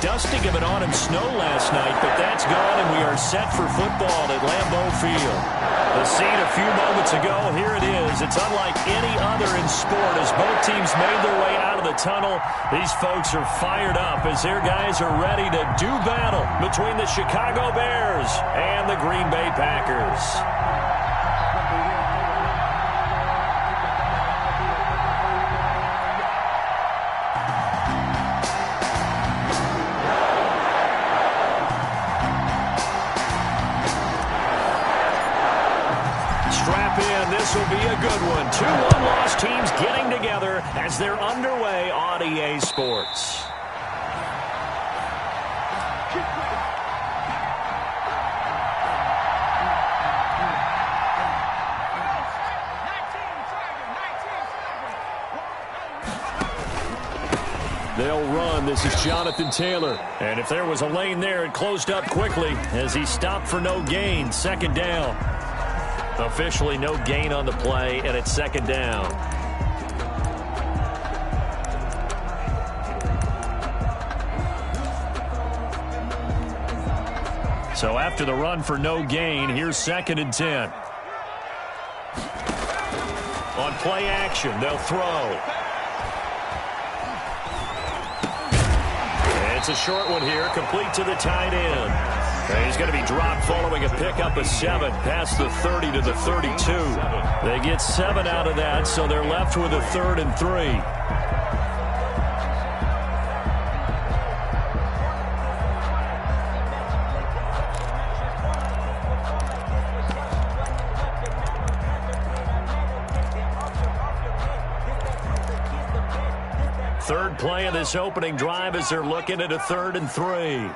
dusting of an autumn snow last night, but that's gone, and we are set for football at Lambeau Field. The scene a few moments ago, here it is. It's unlike any other in sport as both teams made their way out of the tunnel. These folks are fired up as their guys are ready to do battle between the Chicago Bears and the Green Bay Packers. This will be a good one. Two one-loss teams getting together as they're underway on EA Sports. They'll run. This is Jonathan Taylor. And if there was a lane there, it closed up quickly as he stopped for no gain. Second down. Officially no gain on the play, and it's second down. So after the run for no gain, here's 2nd and 10. On play action, they'll throw. It's a short one here, complete to the tight end. And he's going to be dropped following a pickup of 7 past the 30 to the 32. They get 7 out of that, so they're left with a 3rd and 3. Third play of this opening drive as they're looking at a 3rd and 3.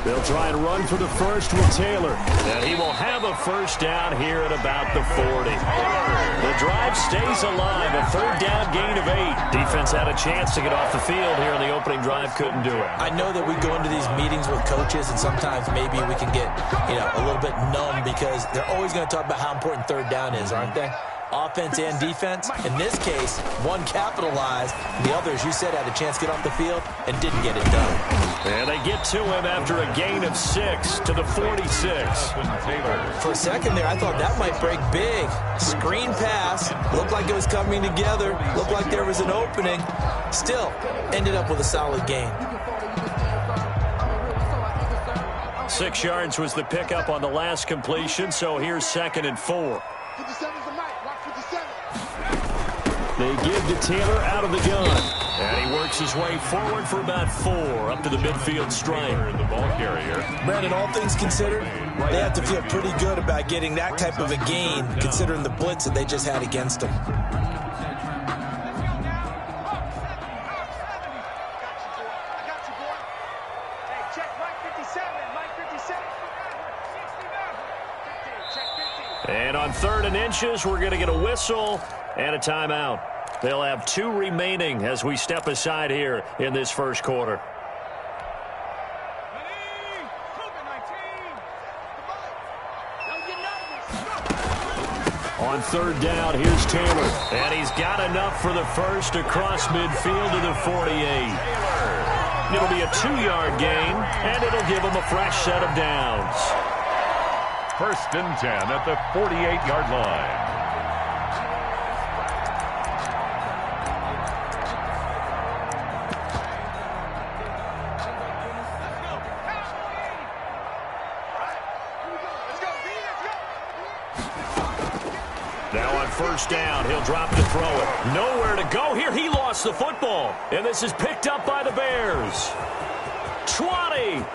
They'll try and run for the first with Taylor. And he will have a first down here at about the 40. The drive stays alive. A 3rd down gain of 8. Defense had a chance to get off the field here in the opening drive. Couldn't do it. I know that we go into these meetings with coaches, and sometimes maybe we can get, a little bit numb because they're always going to talk about how important 3rd down is, aren't they? Offense and defense. In this case, one capitalized. The other, as you said, had a chance to get off the field and didn't get it done. And they get to him after a gain of 6 to the 46. For a second there, I thought that might break big. Screen pass. Looked like it was coming together. Looked like there was an opening. Still, ended up with a solid gain. 6 yards was the pickup on the last completion, so here's 2nd and 4. They give to Taylor out of the gun. And he works his way forward for about 4 up to the midfield stripe. The ball carrier. Brandon, all things considered, they have to feel pretty good about getting that type of a gain considering the blitz that they just had against them. And on 3rd and inches, we're going to get a whistle and a timeout. They'll have 2 remaining as we step aside here in this first quarter. On 3rd down, here's Taylor. And he's got enough for the first across midfield to the 48. It'll be a 2-yard gain, and it'll give him a fresh set of downs. 1st and 10 at the 48-yard line. Now on 1st down, he'll drop to throw it. Nowhere to go here. He lost the football. And this is picked up by the Bears. 20,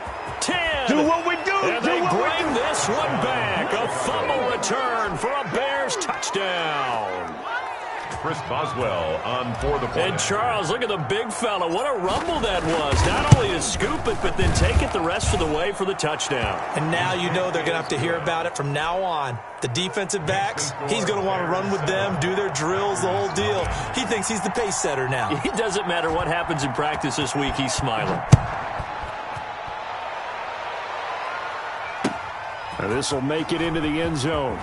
10. Do what we do. And they bring this one back. A fumble return for a Bears touchdown. Chris Boswell on for the play. And Charles, look at the big fella. What a rumble that was. Not only to scoop it, but then take it the rest of the way for the touchdown. And now you know they're going to have to hear about it from now on. The defensive backs, he's going to want to run with them, do their drills, the whole deal. He thinks he's the pace setter now. It doesn't matter what happens in practice this week. He's smiling. And this will make it into the end zone.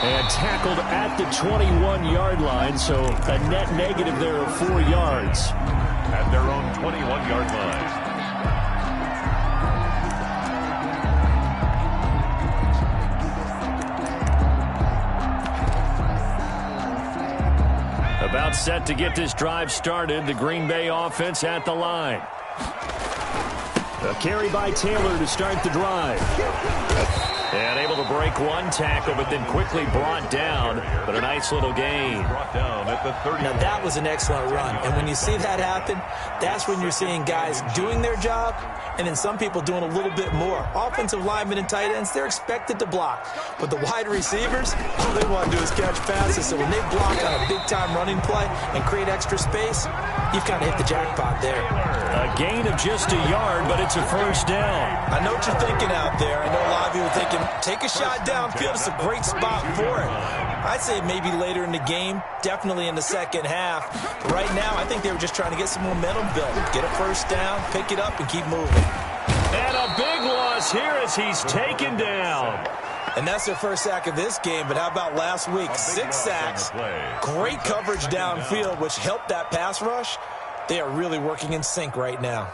And tackled at the 21-yard line, so a net negative there of 4 yards. At 21-yard line. About set to get this drive started. The Green Bay offense at the line. A carry by Taylor to start the drive. And able to break one tackle, but then quickly brought down. But a nice little gain. Brought down at the 30. Now, that was an excellent run. And when you see that happen, that's when you're seeing guys doing their job and then some people doing a little bit more. Offensive linemen and tight ends, they're expected to block. But the wide receivers, all they want to do is catch passes. So when they block on a big-time running play and create extra space, you've kind of hit the jackpot there. A gain of just a yard, but it's a first down. I know what you're thinking out there. I know a lot of you are thinking, take a shot downfield. It's a great spot for it. I'd say maybe later in the game, definitely in the second half. But right now, I think they were just trying to get some momentum built. Get a first down, pick it up, and keep moving. And a big loss here as he's taken down. And that's their first sack of this game, but how about last week? 6 sacks, great coverage downfield, which helped that pass rush. They are really working in sync right now.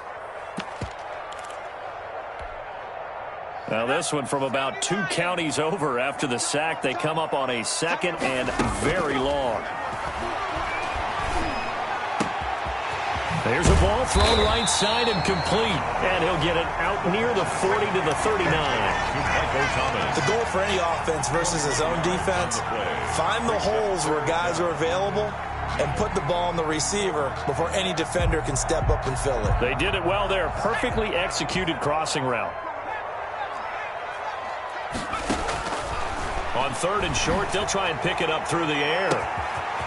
Now this one from about 2 counties over after the sack. They come up on a second and very long. There's a ball thrown right side and complete. And he'll get it out near the 40 to the 39. The goal for any offense versus his own defense, find the holes where guys are available and put the ball on the receiver before any defender can step up and fill it. They did it well there. Perfectly executed crossing route. On 3rd and short, they'll try and pick it up through the air.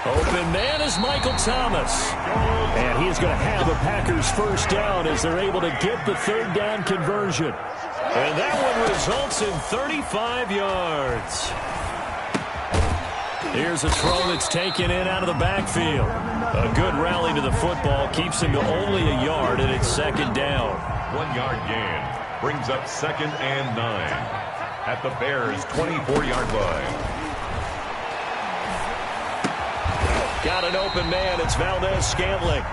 Open man is Michael Thomas. And he is going to have a Packers first down as they're able to get the 3rd down conversion. And that one results in 35 yards. Here's a throw that's taken in out of the backfield. A good rally to the football keeps him to only a yard, and it's 2nd down. 1-yard gain brings up 2nd and 9 at the Bears' 24-yard line. Got an open man. It's Valdez-Scantling.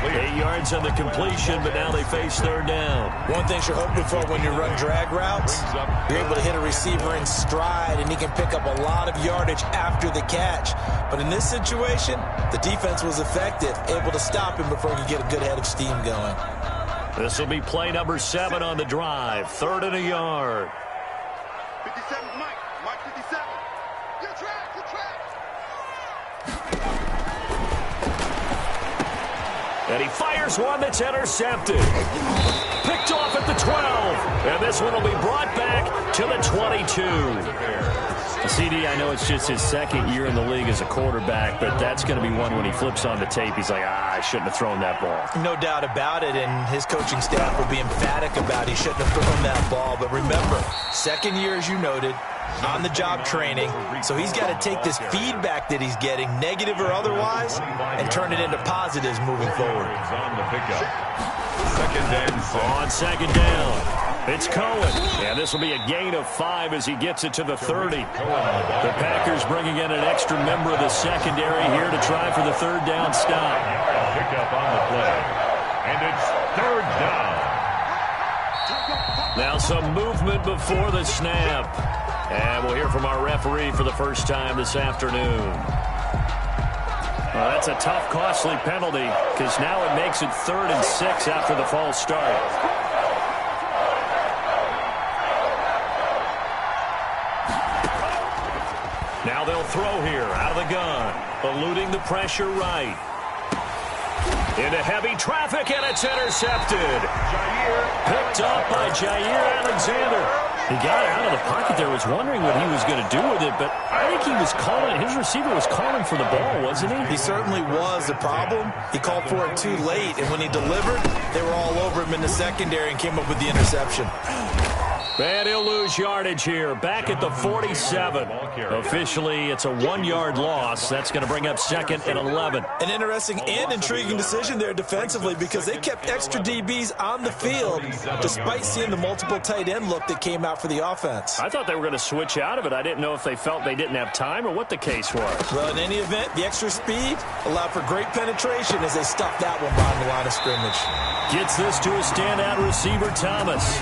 8 yards on the completion, but now they face 3rd down. One thing you're hoping for when you run drag routes, you're able to hit a receiver in stride, and he can pick up a lot of yardage after the catch. But in this situation, the defense was effective, able to stop him before he could get a good head of steam going. This will be play number 7 on the drive. 3rd and a yard. 57, Mike 57. Your track. And he fires one that's intercepted. Picked off at the 12. And this one will be brought back to the 22. CD, I know it's just his 2nd year in the league as a quarterback, but that's going to be one when he flips on the tape. He's like, I shouldn't have thrown that ball. No doubt about it, and his coaching staff will be emphatic about he shouldn't have thrown that ball. But remember, 2nd year, as you noted, on-the-job training, so he's got to take this feedback that he's getting, negative or otherwise, and turn it into positives moving forward. On the pickup. 2nd and 6. On 2nd down. It's Cohen, and this will be a gain of 5 as he gets it to the 30. The Packers bringing in an extra member of the secondary here to try for the 3rd down stop. Pickup on the play, and it's 3rd down. Now some movement before the snap. And we'll hear from our referee for the first time this afternoon. That's a tough, costly penalty because now it makes it 3rd and 6 after the false start. Now they'll throw here out of the gun, eluding the pressure right. Into heavy traffic, and it's intercepted. Picked up by Jair Alexander. He got out of the pocket there, was wondering what he was going to do with it, but I think he was calling, his receiver was calling for the ball, wasn't he? He certainly was. The problem, he called for it too late, and when he delivered, they were all over him in the secondary and came up with the interception. And he'll lose yardage here. Back at the 47. Officially, it's a 1-yard loss. That's going to bring up 2nd and 11. An interesting and intriguing decision there defensively because they kept extra DBs on the field despite seeing the multiple tight end look that came out for the offense. I thought they were going to switch out of it. I didn't know if they felt they didn't have time or what the case was. Well, in any event, the extra speed allowed for great penetration as they stuffed that one behind the line of scrimmage. Gets this to a standout receiver, Thomas.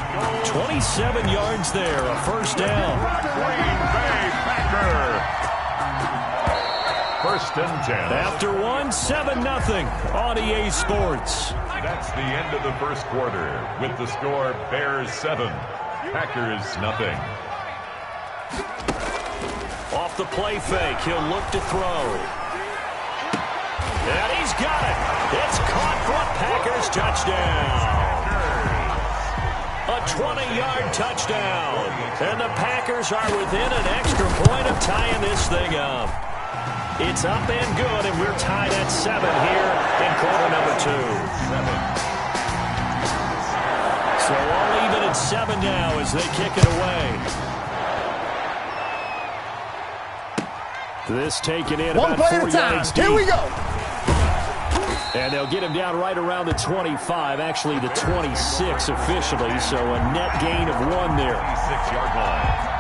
27 yards there, a first down. Green Bay Packer. 1st and 10. After 7-0 on EA Sports. That's the end of the first quarter with the score Bears 7, Packers nothing. Off the play fake, he'll look to throw. And he's got it. It's caught for a Packers touchdown. A 20-yard touchdown. And the Packers are within an extra point of tying this thing up. It's up and good, and we're tied at 7 here in quarter number 2. So all even at 7 now as they kick it away. This taken in One about play 4 at a time. yards deep. Here we go. And they'll get him down right around the 25, actually the 26 officially, so a net gain of 1 there. 26-yard line.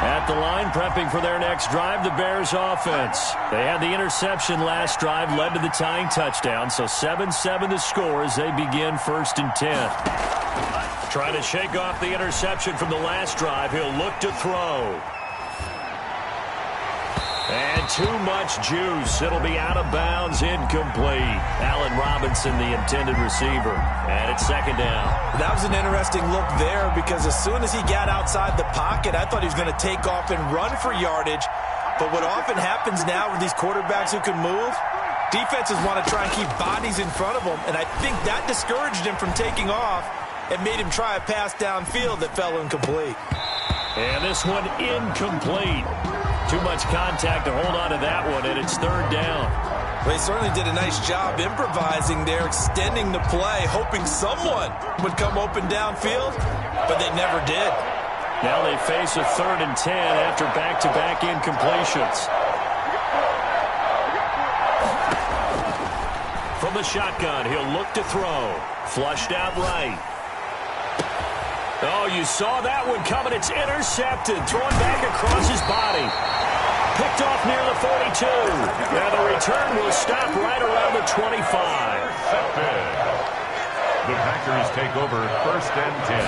At the line, prepping for their next drive, the Bears offense. They had the interception last drive, led to the tying touchdown, so 7-7 the score as they begin 1st and 10. Trying to shake off the interception from the last drive. He'll look to throw. And too much juice. It'll be out of bounds, incomplete. Allen Robinson, the intended receiver. And it's 2nd down. That was an interesting look there because as soon as he got outside the pocket, I thought he was going to take off and run for yardage. But what often happens now with these quarterbacks who can move, defenses want to try and keep bodies in front of them. And I think that discouraged him from taking off and made him try a pass downfield that fell incomplete. And this one incomplete. Too much contact to hold on to that one, and it's 3rd down. They certainly did a nice job improvising there, extending the play, hoping someone would come open downfield, but they never did. Now they face a 3rd and 10 after back-to-back incompletions. From the shotgun, he'll look to throw. Flushed out right. Oh, you saw that one coming. It's intercepted. Thrown back across his body. Picked off near the 42. Now the return will stop right around the 25. The Packers take over 1st and 10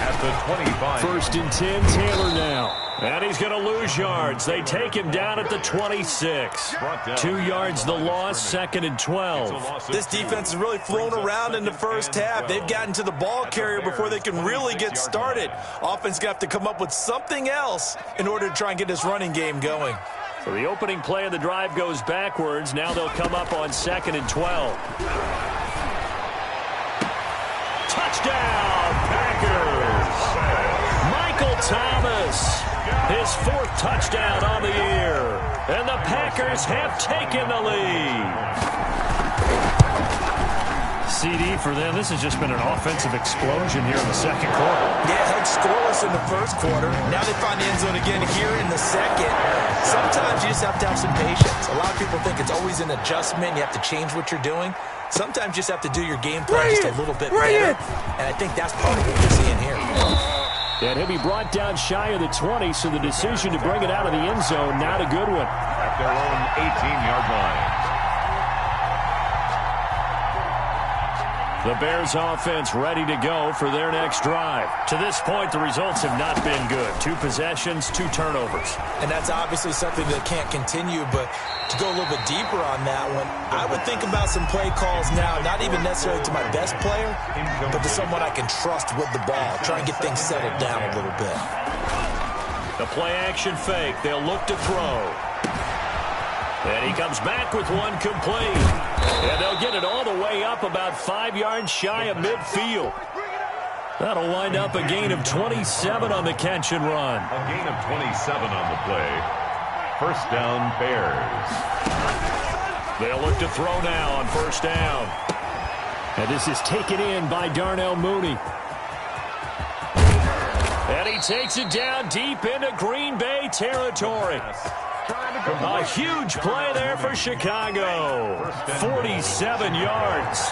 at the 25. 1st and 10, Taylor now. And he's going to lose yards. They take him down at the 26. 2 yards the loss, 2nd and 12. This defense has really flown around in the first half. They've gotten to the ball carrier before they can really get started. Offense got to come up with something else in order to try and get this running game going. So the opening play of the drive goes backwards. Now they'll come up on 2nd and 12. Touchdown, Packers! Michael Thomas, his 4th touchdown on the year. And the Packers have taken the lead. CD for them. This has just been an offensive explosion here in the 2nd quarter. Yeah, held scoreless in the 1st quarter. Now they find the end zone again here in the 2nd. Sometimes you just have to have some patience. A lot of people think it's always an adjustment. You have to change what you're doing. Sometimes you just have to do your game plan just a little bit better. And I think that's part of what we're seeing here. And he'll be brought down shy of the 20, so the decision to bring it out of the end zone, not a good one. At their own 18-yard line. The Bears offense ready to go for their next drive. To this point, the results have not been good. 2 possessions, 2 turnovers. And that's obviously something that can't continue, but to go a little bit deeper on that one, I would think about some play calls now, not even necessarily to my best player, but to someone I can trust with the ball. Try and get things settled down a little bit. The play action fake. They'll look to throw. And he comes back with one complete. And they'll get it all the way up about 5 yards shy of midfield. That'll wind up a gain of 27 on the catch and run. A gain of 27 on the play. 1st down, Bears. They'll look to throw now on 1st down. And this is taken in by Darnell Mooney. And he takes it down deep into Green Bay territory. A huge play there for Chicago. 47 yards.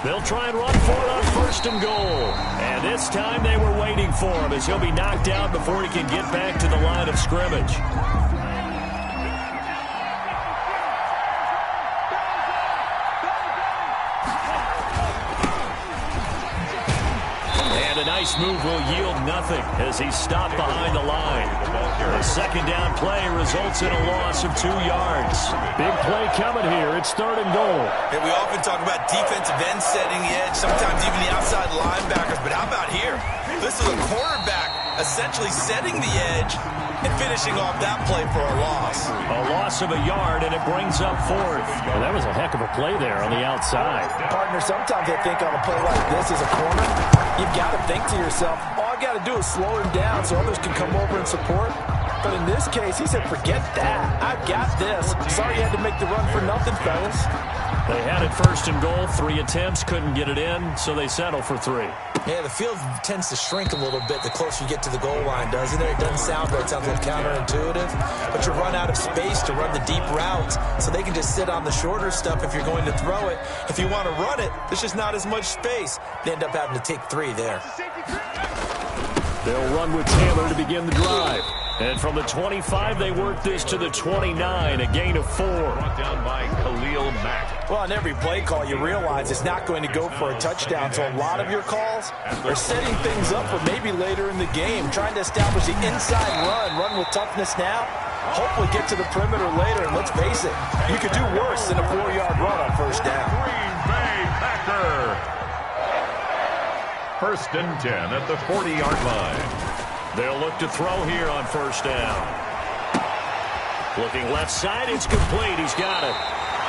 They'll try and run for it on 1st and goal. And this time they were waiting for him as he'll be knocked out before he can get back to the line of scrimmage. And a nice move will yield nothing as he's stopped behind the line. A 2nd down play results in a loss of 2 yards. Big play coming here. It's 3rd and goal. And we often talk about defensive ends setting the edge, sometimes even the outside linebackers. But how about here? This is a quarterback essentially setting the edge and finishing off that play for a loss. A loss of a yard, and it brings up 4th. Well, that was a heck of a play there on the outside. Partner, sometimes I think on a play like this as a corner, you've got to think to yourself, all I got to do is slow him down so others can come over and support. But in this case, he said, forget that. I've got this. Sorry you had to make the run for nothing, fellas. They had it 1st and goal. 3 attempts, couldn't get it in, so they settle for 3. Yeah, the field tends to shrink a little bit the closer you get to the goal line, doesn't it? It doesn't sound right. It sounds a little counterintuitive. But you run out of space to run the deep routes, so they can just sit on the shorter stuff if you're going to throw it. If you want to run it, there's just not as much space. They end up having to take 3 there. They'll run with Taylor to begin the drive. And from the 25, they work this to the 29, a gain of 4. Brought down by Khalil Mack. Well, on every play call, you realize it's not going to go for a touchdown. So a lot of your calls are setting things up for maybe later in the game, trying to establish the inside run with toughness now. Hopefully get to the perimeter later, and let's face it, you could do worse than a 4-yard run on 1st down. Green Bay Packer. 1st and 10 at the 40-yard line. They'll look to throw here on 1st down. Looking left side, it's complete. He's got it.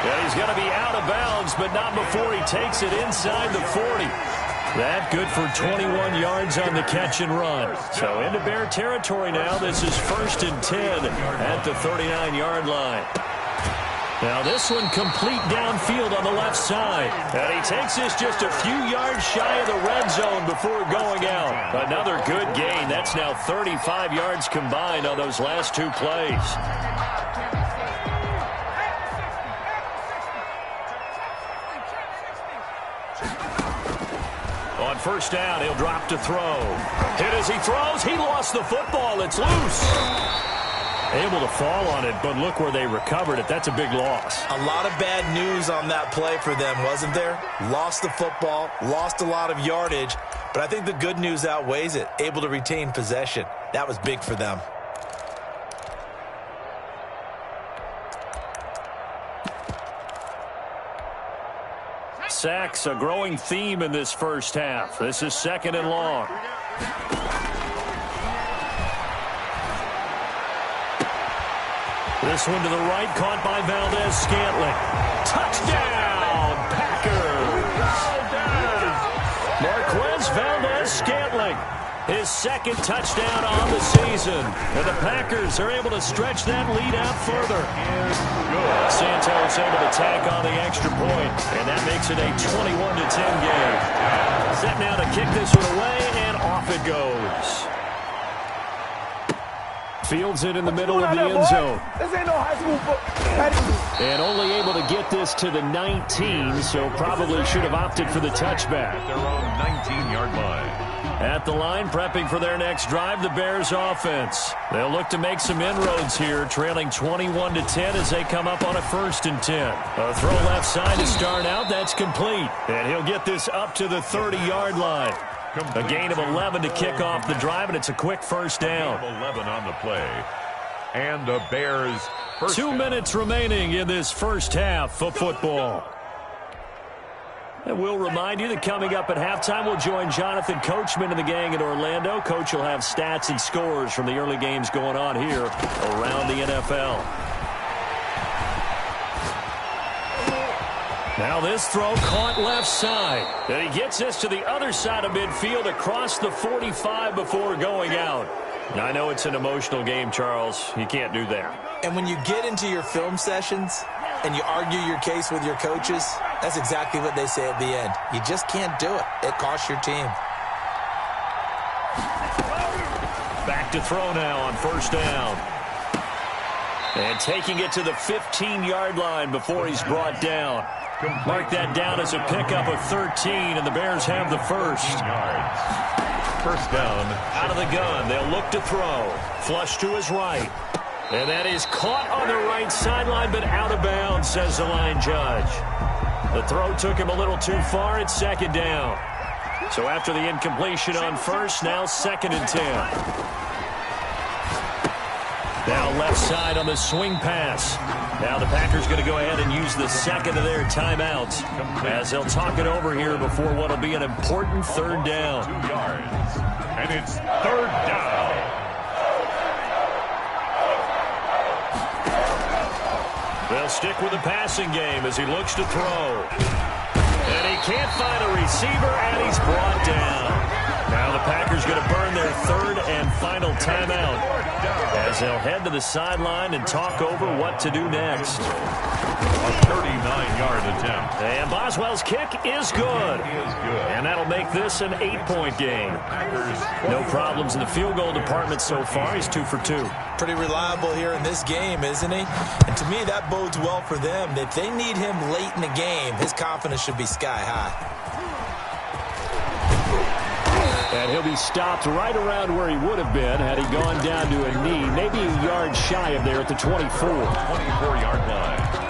And he's going to be out of bounds, but not before he takes it inside the 40. That good for 21 yards on the catch and run. So into Bear territory now. This is 1st and 10 at the 39-yard line. Now this one complete downfield on the left side. And he takes this just a few yards shy of the red zone before going out. Another good gain. That's now 35 yards combined on those last 2 plays. On 1st down, he'll drop to throw. Hit as he throws. He lost the football. It's loose. Able to fall on it, but look where they recovered it. That's a big loss. A lot of bad news on that play for them, wasn't there? Lost the football, lost a lot of yardage, but I think the good news outweighs it. Able to retain possession. That was big for them. Sacks, a growing theme in this 1st half. This is 2nd and long. This one to the right, caught by Valdez-Scantling. Touchdown, Packers! Marquez Valdez-Scantling, his 2nd touchdown on the season. And the Packers are able to stretch that lead out further. Santos able to tack on the extra point, and that makes it a 21-10 game. Set now to kick this one away, and off it goes. Fields it in the middle of the end zone. This ain't no high school football. And only able to get this to the 19, so probably should have opted for the touchback. Their own 19-yard line. At the line, prepping for their next drive, the Bears offense. They'll look to make some inroads here, trailing 21-10 as they come up on a 1st and 10. A throw left side to start out. That's complete. And he'll get this up to the 30-yard line. A gain of 11 to kick off the drive, and it's a quick 1st down. 11 on the play. And the Bears' 2 minutes remaining in this 1st half of football. And we'll remind you that coming up at halftime, we'll join Jonathan Coachman and the gang in Orlando. Coach will have stats and scores from the early games going on here around the NFL. Now this throw caught left side. And he gets this to the other side of midfield across the 45 before going out. I know it's an emotional game, Charles. You can't do that. And when you get into your film sessions and you argue your case with your coaches, that's exactly what they say at the end. You just can't do it. It costs your team. Back to throw now on first down. And taking it to the 15-yard line before he's brought down. Mark that down as a pickup of 13, and the Bears have the first. First down. Out of the gun, they'll look to throw. Flush to his right. And that is caught on the right sideline, but out of bounds, says the line judge. The throw took him a little too far. It's second down. So after the incompletion on first, now second and 10. Now left side on the swing pass. Now the Packers going to go ahead and use the second of their timeouts as they'll talk it over here before what will be an important third down. 2 yards. And it's third down. They'll stick with the passing game as he looks to throw. And he can't find a receiver, and he's brought down. Now the Packers going to burn their third and final timeout as they'll head to the sideline and talk over what to do next. A 39-yard attempt. And Boswell's kick is good. And that'll make this an 8-point game. No problems in the field goal department so far. He's 2 for 2. Pretty reliable here in this game, isn't he? And to me, that bodes well for them. If they need him late in the game, his confidence should be sky high. And he'll be stopped right around where he would have been had he gone down to a knee, maybe a yard shy of there at the 24. 24-yard line.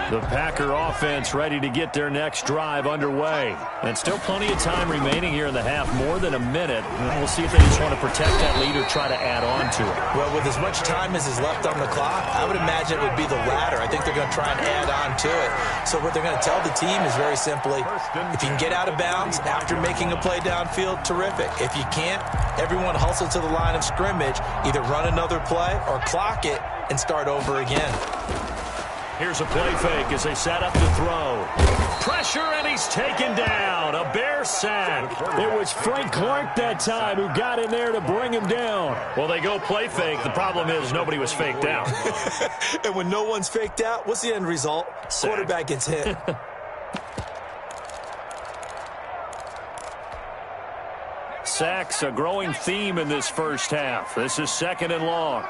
The Packer offense ready to get their next drive underway. And still plenty of time remaining here in the half, more than a minute. We'll see if they just want to protect that lead or try to add on to it. Well, with as much time as is left on the clock, I would imagine it would be the latter. I think they're going to try and add on to it. So what they're going to tell the team is very simply, if you can get out of bounds after making a play downfield, terrific. If you can't, everyone hustle to the line of scrimmage, either run another play or clock it and start over again. Here's a play fake as they set up to throw. Pressure, and he's taken down. A Bear sack. It was Frank Clark that time who got in there to bring him down. Well, they go play fake. The problem is nobody was faked out. And when no one's faked out, what's the end result? Sack. Quarterback gets hit. Sacks, a growing theme in this first half. This is second and long.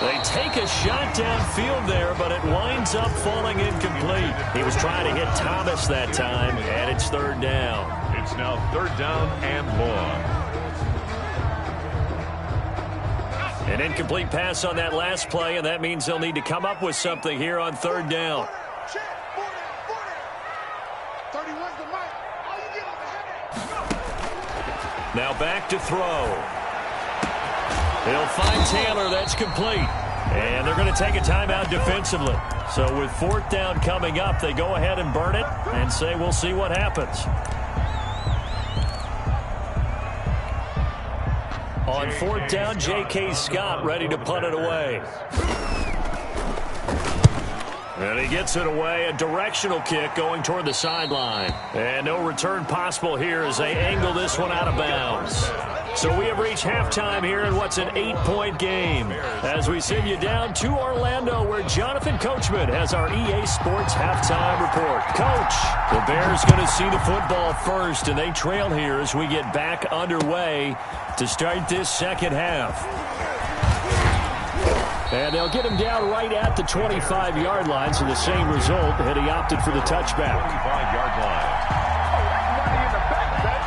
They take a shot downfield there, but it winds up falling incomplete. He was trying to hit Thomas that time, and it's third down. It's now third down and long. An incomplete pass on that last play, and that means they'll need to come up with something here on third down. Now back to throw. He'll find Taylor. That's complete. And they're going to take a timeout defensively. So with fourth down coming up, they go ahead and burn it and say we'll see what happens. On fourth down, J.K. Scott ready to punt it away. And he gets it away, a directional kick going toward the sideline. And no return possible here as they angle this one out of bounds. So we have reached halftime here in what's an 8-point game as we send you down to Orlando where Jonathan Coachman has our EA Sports halftime report. Coach, the Bears going to see the football first, and they trail here as we get back underway to start this second half. And they'll get him down right at the 25-yard line, so the same result had he opted for the touchback. 25-yard line.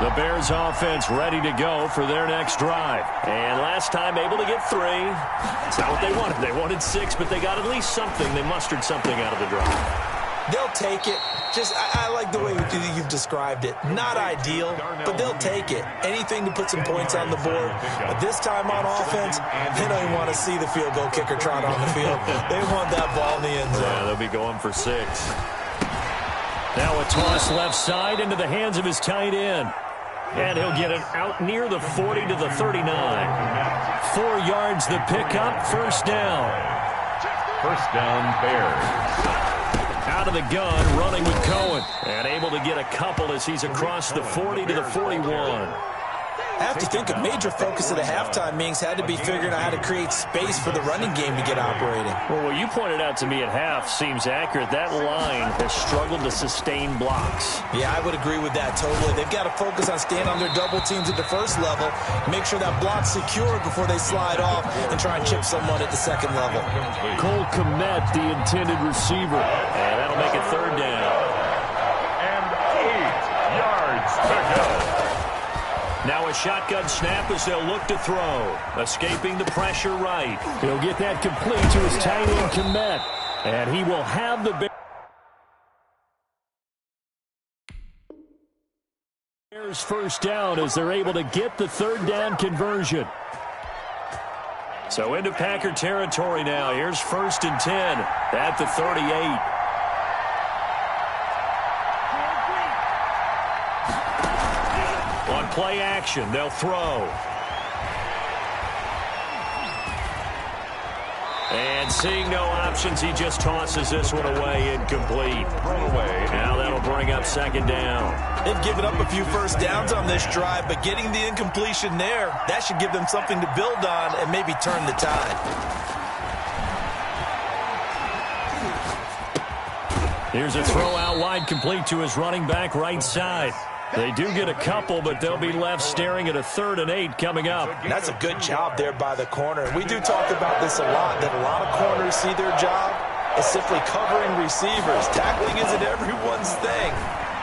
The Bears offense ready to go for their next drive. And last time able to get 3. That's not what they wanted. They wanted 6, but they got at least something. They mustered something out of the drive. They'll take it. I like the way you've described it. Not ideal, but they'll take it. Anything to put some points on the board. But this time on offense, they don't even want to see the field goal kicker trot on the field. They want that ball in the end zone. Yeah, they'll be going for 6. Now a toss left side into the hands of his tight end. And he'll get it out near the 40 to the 39. 4 yards the pickup, first down. First down, Bears. Out of the gun, running with Cohen. And able to get a couple as he's across the 40 to the 41. I have to think a major focus of the halftime meetings had to be figuring out how to create space for the running game to get operating. Well, what you pointed out to me at half seems accurate. That line has struggled to sustain blocks. Yeah, I would agree with that totally. They've got to focus on staying on their double teams at the first level, make sure that block's secured before they slide off and try and chip someone at the second level. Cole Kmet, the intended receiver. And that'll make it third down. And 8 yards to go. Now a shotgun snap as they'll look to throw. Escaping the pressure right. He'll get that complete to his tight end, Kmet. And he will have the Bears first down as they're able to get the third down conversion. So into Packer territory now. Here's 1st and 10 at the 38. On play action, they'll throw. And seeing no options, he just tosses this one away, incomplete. Now that'll bring up 2nd down. They've given up a few first downs on this drive, but getting the incompletion there, that should give them something to build on and maybe turn the tide. Here's a throw out wide, complete to his running back right side. They do get a couple, but they'll be left staring at a 3rd and 8 coming up. That's a good job there by the corner. We do talk about this a lot, that a lot of corners see their job as simply covering receivers. Tackling isn't everyone's thing.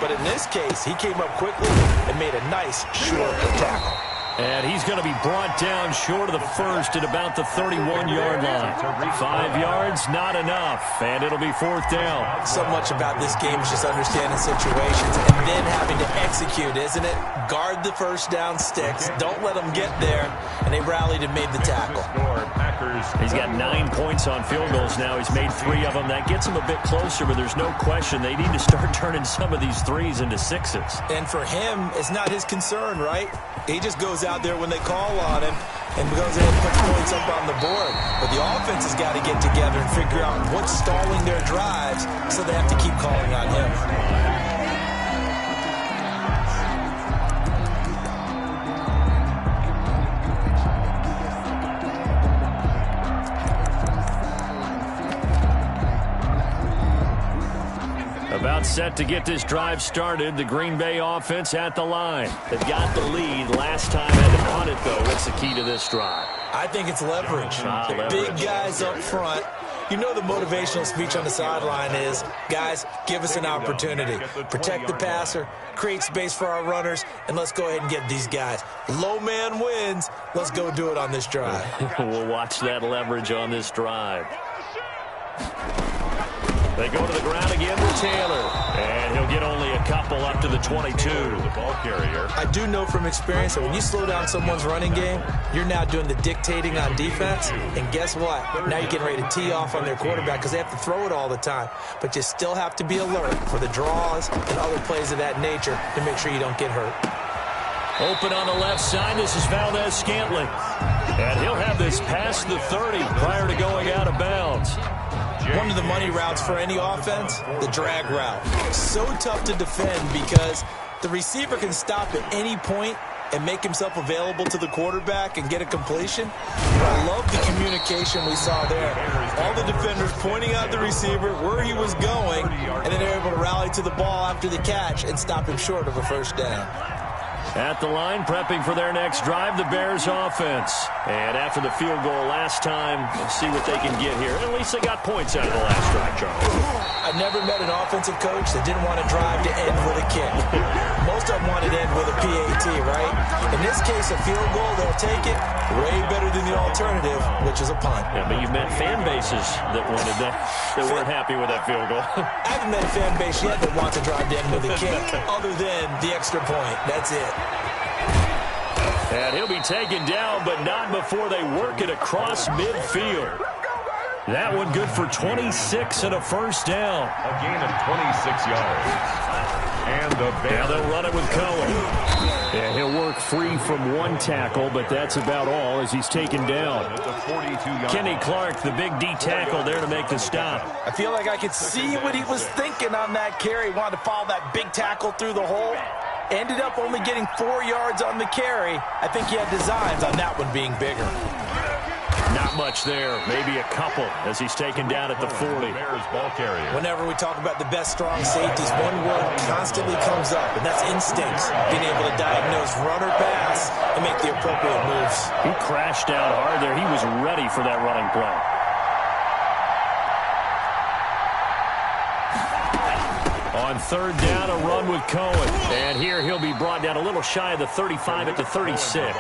But in this case, he came up quickly and made a nice, short tackle. And he's going to be brought down short of the first at about the 31-yard line. 5 yards, not enough, and it'll be 4th down. So much about this game is just understanding situations and then having to execute, isn't it? Guard the first down sticks. Don't let them get there. And they rallied and made the tackle. He's got 9 points on field goals now. He's made 3 of them. That gets him a bit closer, but there's no question they need to start turning some of these 3s into 6s. And for him, it's not his concern, right? He just goes out there when they call on him and goes ahead and puts points up on the board. But the offense has got to get together and figure out what's stalling their drives, so they have to keep calling on him. About set to get this drive started. The Green Bay offense at the line. They've got the lead. Last time had to punt it, though. What's the key to this drive? I think it's leverage. Big guys up front. You know the motivational speech on the sideline is, guys, give us an opportunity. Protect the passer, create space for our runners, and let's go ahead and get these guys. Low man wins. Let's go do it on this drive. We'll watch that leverage on this drive. They go to the ground again with Taylor. And he'll get only a couple up to the 22. The ball carrier. I do know from experience that when you slow down someone's running game, you're now doing the dictating on defense. And guess what? Now you're getting ready to tee off on their quarterback because they have to throw it all the time. But you still have to be alert for the draws and other plays of that nature to make sure you don't get hurt. Open on the left side. This is Valdez-Scantling. And he'll have this past the 30 prior to going out of bounds. One of the money routes for any offense, the drag route. So tough to defend because the receiver can stop at any point and make himself available to the quarterback and get a completion. But I love the communication we saw there. All the defenders pointing out the receiver, where he was going, and then they're able to rally to the ball after the catch and stop him short of a first down. At the line, prepping for their next drive, the Bears offense. And after the field goal last time, let's see what they can get here. At least they got points out of the last drive, Charles. I never met an offensive coach that didn't want a drive to end with a kick. Most of them wanted to end with a PAT, right? In this case, a field goal, they'll take it. Way better than the alternative, which is a punt. Yeah, but you've met fan bases that wanted that weren't happy with that field goal. I haven't met a fan base yet that wants a drive to end with a kick, other than the extra point. That's it. And he'll be taken down, but not before they work it across midfield. That one good for 26 and a first down. A gain of 26 yards. And the Bears. Now they'll run it with Cohen. Yeah, he'll work free from one tackle, but that's about all as he's taken down. Kenny Clark, the big D tackle there to make the stop. I feel like I could see what he was thinking on that carry. Wanted to follow that big tackle through the hole. Ended up only getting 4 yards on the carry. I think he had designs on that one being bigger. Not much there, maybe a couple as he's taken down at the 40. Bears ball carrier. Whenever we talk about the best strong safeties, one word constantly comes up, and that's instincts. Being able to diagnose run or pass and make the appropriate moves. He crashed down hard there. He was ready for that running play. On third down, a run with Cohen. And here he'll be brought down a little shy of the 35 at the 36.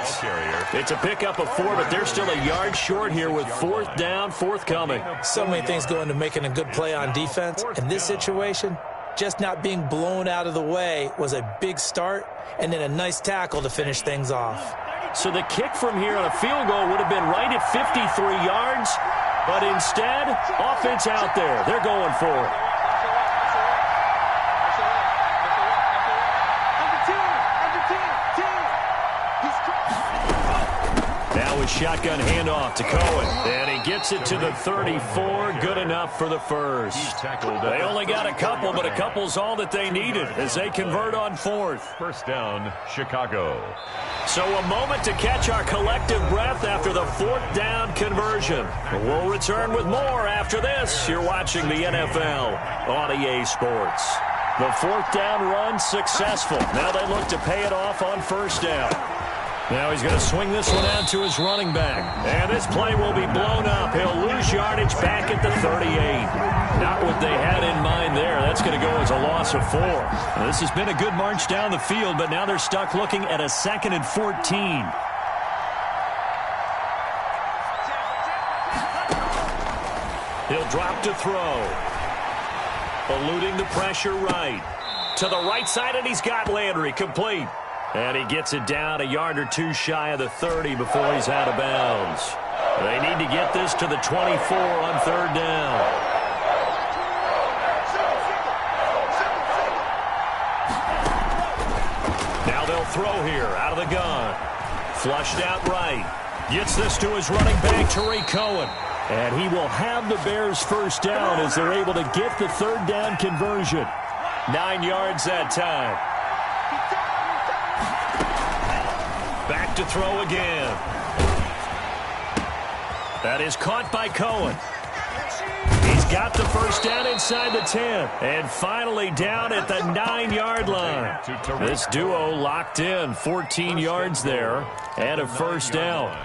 It's a pickup of 4, but they're still a yard short here with fourth down, forthcoming. So many things go into making a good play on defense. In this situation, just not being blown out of the way was a big start, and then a nice tackle to finish things off. So the kick from here on a field goal would have been right at 53 yards, but instead, offense out there. They're going for it. Now a shotgun handoff to Cohen. And he gets it to the 34. Good enough for the first. They only got a couple, but a couple's all that they needed as they convert on fourth. First down, Chicago. So a moment to catch our collective breath after the fourth down conversion. We'll return with more after this. You're watching the NFL on EA Sports. The fourth down run successful. Now they look to pay it off on first down. Now he's going to swing this one out to his running back. And this play will be blown up. He'll lose yardage back at the 38. Not what they had in mind there. That's going to go as a loss of 4. Now, this has been a good march down the field, but now they're stuck looking at a 2nd and 14. He'll drop to throw. Eluding the pressure right. To the right side, and he's got Landry complete. And he gets it down a yard or 2 shy of the 30 before he's out of bounds. They need to get this to the 24 on third down. Now they'll throw here out of the gun. Flushed out right. Gets this to his running back, Tariq Cohen. And he will have the Bears first down as they're able to get the third down conversion. 9 yards that time. Back to throw again. That is caught by Cohen. He's got the first down inside the 10. And finally down at the 9-yard line. This duo locked in. 14 yards there and a first down.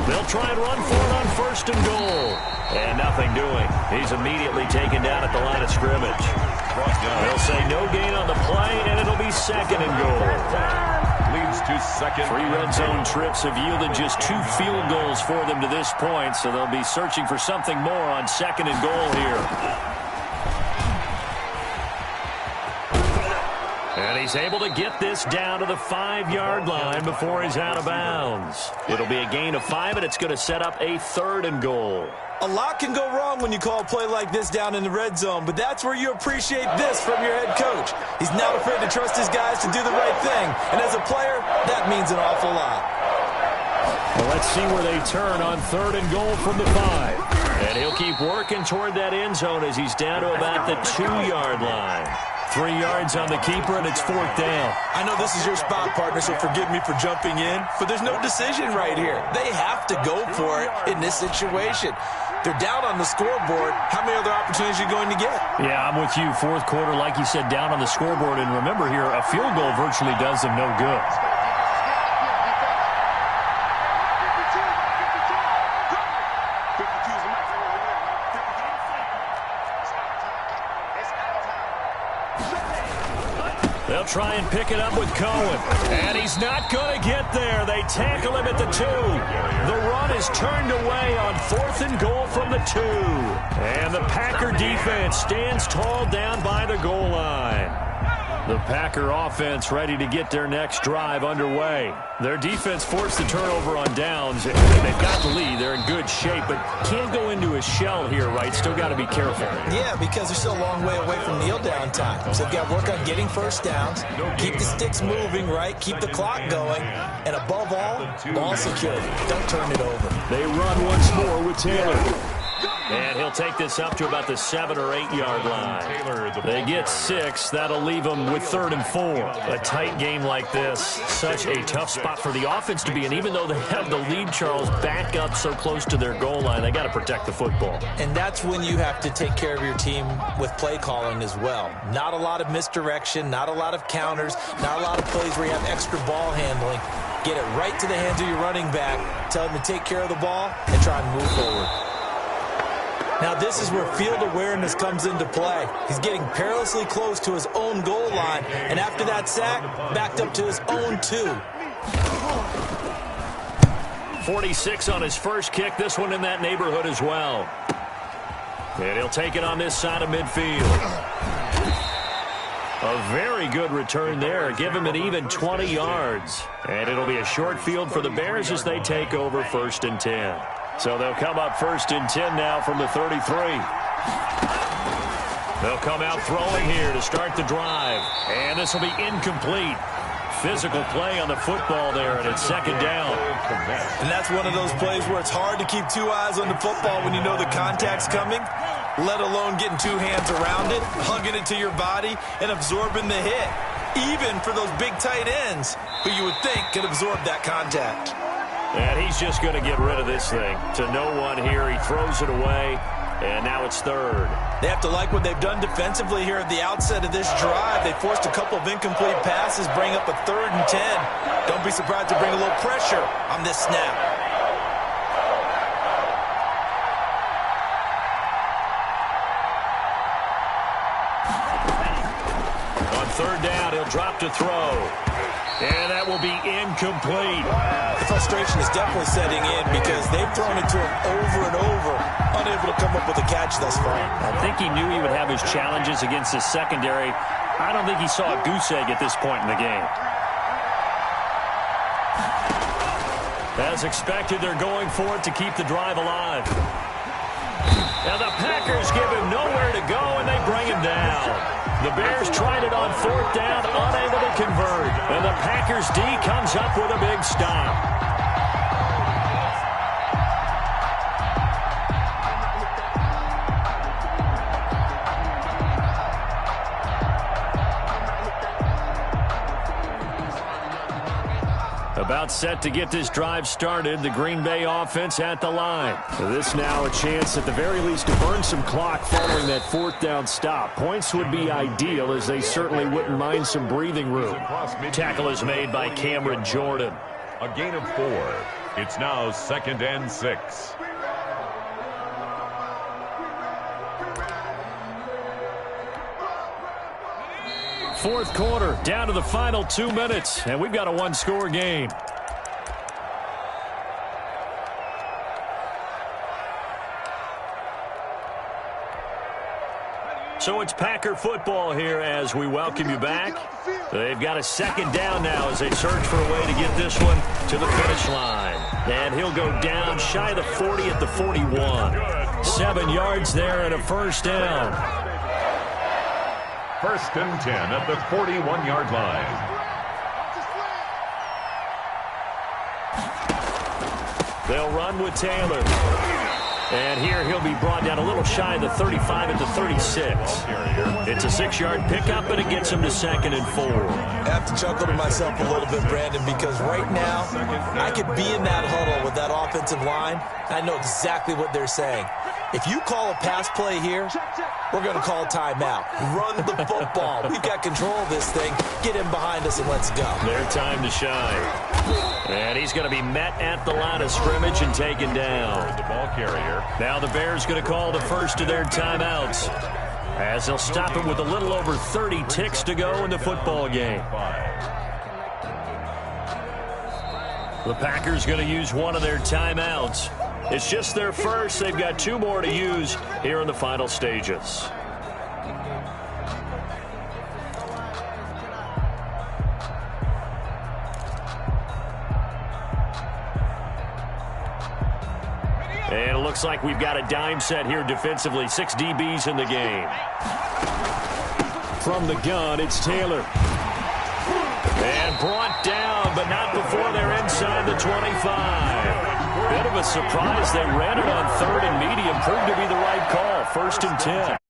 They'll try and run for it on first and goal. And nothing doing. He's immediately taken down at the line of scrimmage. They'll say no gain on the play, and it'll be 2nd and goal. Leads to 2nd. 3 red zone trips have yielded just 2 field goals for them to this point, so they'll be searching for something more on 2nd and goal here. And he's able to get this down to the 5-yard line before he's out of bounds. It'll be a gain of 5, and it's going to set up a 3rd and goal. A lot can go wrong when you call a play like this down in the red zone, but that's where you appreciate this from your head coach. He's not afraid to trust his guys to do the right thing, and as a player, that means an awful lot. Well, let's see where they turn on 3rd and goal from the 5. And he'll keep working toward that end zone as he's down to about the 2-yard line. 3 yards on the keeper, and it's 4th down. I know this is your spot, partner, so forgive me for jumping in, but there's no decision right here. They have to go for it in this situation. They're down on the scoreboard. How many other opportunities are you going to get? Yeah, I'm with you. 4th quarter, like you said, down on the scoreboard. And remember here, a field goal virtually does them no good. They'll try and pick it up with Cohen. And he's not going to get there. They tackle him at the 2. The run is turned away on 4th and goal from the 2. And the Packer defense stands tall down by the goal line. The Packer offense ready to get their next drive underway. Their defense forced the turnover on downs. They've got the lead. They're in good shape, but can't go into a shell here, right? Still got to be careful. Yeah, because they're still a long way away from kneel down time. So they've got to work on getting first downs, keep the sticks moving, right? Keep the clock going, and above all, ball security. Don't turn it over. They run once more with Taylor. And he'll take this up to about the 7 or 8 yard line. They get 6. That'll leave them with 3rd and 4. A tight game like this, such a tough spot for the offense to be in. Even though they have the lead, Charles, back up so close to their goal line, they got to protect the football. And that's when you have to take care of your team with play calling as well. Not a lot of misdirection, not a lot of counters, not a lot of plays where you have extra ball handling. Get it right to the hands of your running back, tell him to take care of the ball, and try and move forward. Now this is where field awareness comes into play. He's getting perilously close to his own goal line, and after that sack, backed up to his own 2. 46 on his first kick, this one in that neighborhood as well. And he'll take it on this side of midfield. A very good return there. Give him an even 20 yards. And it'll be a short field for the Bears as they take over 1st and 10. So they'll come up 1st and 10 now from the 33. They'll come out throwing here to start the drive. And this will be incomplete. Physical play on the football there, and it's 2nd down. And that's one of those plays where it's hard to keep 2 eyes on the football when you know the contact's coming, let alone getting 2 hands around it, hugging it to your body, and absorbing the hit. Even for those big tight ends who you would think could absorb that contact. And he's just going to get rid of this thing. To no one here. He throws it away, and now it's 3rd. They have to like what they've done defensively here at the outset of this drive. They forced a couple of incomplete passes, bring up a 3rd and 10. Don't be surprised to bring a little pressure on this snap. On 3rd down, he'll drop to throw. And that will be incomplete. The frustration is definitely setting in because they've thrown it to him over and over, unable to come up with a catch thus far. I think he knew he would have his challenges against his secondary. I don't think he saw a goose egg at this point in the game. As expected, they're going for it to keep the drive alive. Now the Packers give him nowhere to go, and they bring him down. The Bears tried it on 4th down, unable to convert. And the Packers D comes up with a big stop. About set to get this drive started. The Green Bay offense at the line. This now a chance at the very least to burn some clock following that 4th down stop. Points would be ideal as they certainly wouldn't mind some breathing room. Tackle is made by Cameron Jordan. A gain of 4. It's now 2nd and 6. Fourth quarter, down to the final 2 minutes, and we've got a 1-score game. So it's Packer football here as we welcome you back. They've got a 2nd down now as they search for a way to get this one to the finish line. And he'll go down shy of the 40 at the 41. 7 yards there and a 1st down. 1st and 10 at the 41-yard line. They'll run with Taylor. And here he'll be brought down a little shy of the 35 at the 36. It's a 6-yard pickup, and it gets him to 2nd and 4. I have to chuckle to myself a little bit, Brandon, because right now I could be in that huddle with that offensive line. I know exactly what they're saying. If you call a pass play here, we're going to call timeout. Run the football. We've got control of this thing. Get him behind us and let's go. Their time to shine. And he's going to be met at the line of scrimmage and taken down. The ball carrier. Now the Bears going to call the first of their timeouts as they'll stop it with a little over 30 ticks to go in the football game. The Packers going to use one of their timeouts. It's just their first. They've got 2 more to use here in the final stages. And it looks like we've got a dime set here defensively. 6 DBs in the game. From the gun, it's Taylor. And brought down, but not before they're inside the 25. Bit of a surprise. They ran it on 3rd and medium. Proved to be the right call. 1st and 10.